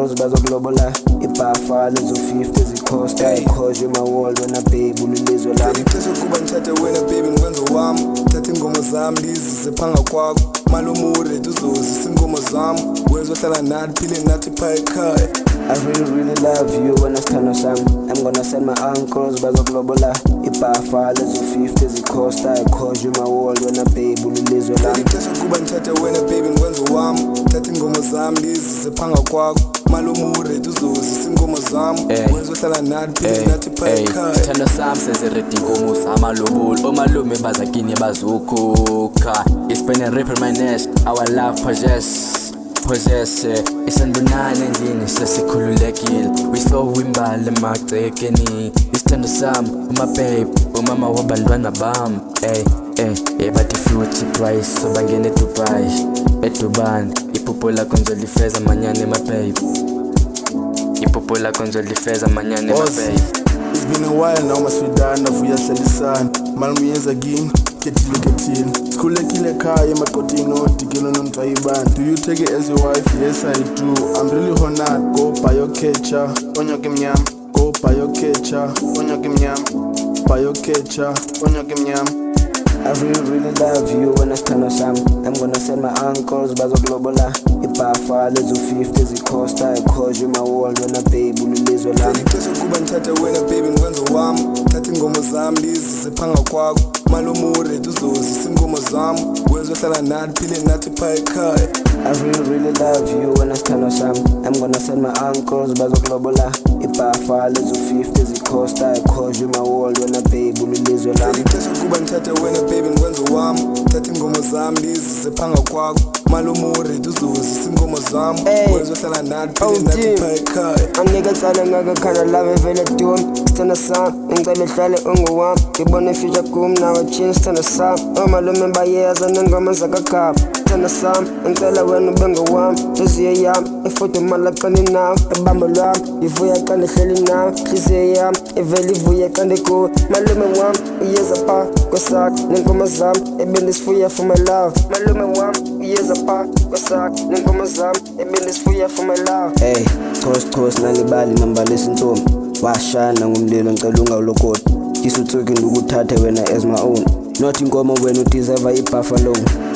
uncles bazokulobola ibhafa lezo-50 ezikhosta cause you my world wena babe ulilizwe lami ixesha ukuba ndithathe wena baby ngikwenze wami thatha iingomo zami ndizise phanga kwakho malumure uzozisa iingomo zami wezohlala nathi phile nathi phaa ekhaya I really love you wena sithando sami I'm gonna send my uncles bazokulobola ibhafa lezo-50 ezikhosta cause you my world wena babe ulilizwe lami ixesha ukuba ndithathe wena baby ngikwenze wami thatha iingomo zami ndizise phanga kwakho malumure uzozisa iingomo zami wezohlala nathi phile nathi phaa ekhaya sithando sami seziredi inkomo zamalobolo omalume bazakini bazokhokha ispend and rip my nest our love possess isandunane endlini sesikhululekile we so wimbali emagcekeni isithando sami umababe umama wabantwana bami bathi futhi price so bangene eDubai iphupho lakho ngizolifeza manyane emababe iphupho lakho ngizolifeza manyane emababe. It's been a while now maswidana vuya hlelisana malumiyeza kini kethile sikhulekile ekhaya emaqotini odikelo nomntwayibani do you take it as your wife? Yes I do. I'm really honored. Go buy your ketchup onyoke mnyama go buy your ketchup onyoke mnyama buy your ketchup onyoke mnyama I really love you wena sithando sami I'm gonna send my uncles bazokulobola ibhafa lezo-50 ezikhosta cause you my world wena babe ulilizwe lami ixesha ukuba ndithathe wena baby ngikwenze wami thatha iingomo zami ndizise phanga kwakho malumure uzozisa iingomo zami wezohlala nathi phile nathi phaa ekhaya I really love you wena sithando sami I'm gonna send my uncles bazokulobola ibhafa lezo-50 ezikhosta cause you my world wena babe ulilizwe lami ixesha ukuba ndithathe wena baby ngikwenze wami thatha iingomo zami ndizise phanga kwakho malumure uzozisa iingomo zami wezohlala nathi phile nathi phaa ekhaya angeke tsala ngakakhanda lave vele dumi sithando sami ngicela uhlale ungowami ngibone future kum nawachini sithando sami omalume bayeza nengoma zakakhapha sithando sami ngicela wena ube ngowami nhliziyo yami ifudumala xa ndinawe ebambo lwami ivuya xa ndihleli nawe nhliziyo yami ivele ivuya xa ndikuwe malume wami uyeza phaa kwesakhe neenkomo zami ebendisifuya for my love malume wami uyeza phaa kwesakhe neenkomo zami ebendisifuya for my love Chos nalibali nambalisa intombi washana ngumlilo ngicela ungawulokoti kisuthuki ndikuthathe wena as my own not inkomo wena udeserve ibhaffalo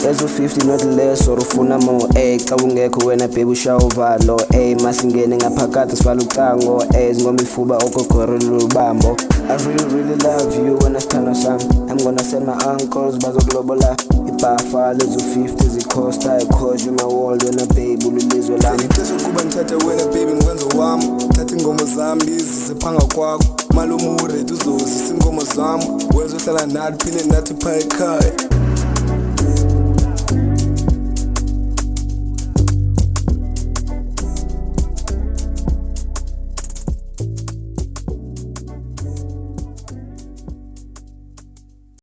ezo-50 not less or ufuna more xa ungekho wena baby ushawuvalo masingene ngaphakathi sivala ucango zingoma ifuba okogorela ubambo I really love you wena sithando sami I'm gonna send my uncles bazokulobola ibhafa lezo-50 ezikhosta cause you my world wena babe ulilizwe lami ixesha ukuba ndithathe wena baby ngikwenze wami thatha iingomo zami ndizise phanga kwakho malumure uzozisa iingomo zami wezohlala nathi phile nathi phaa ekhaya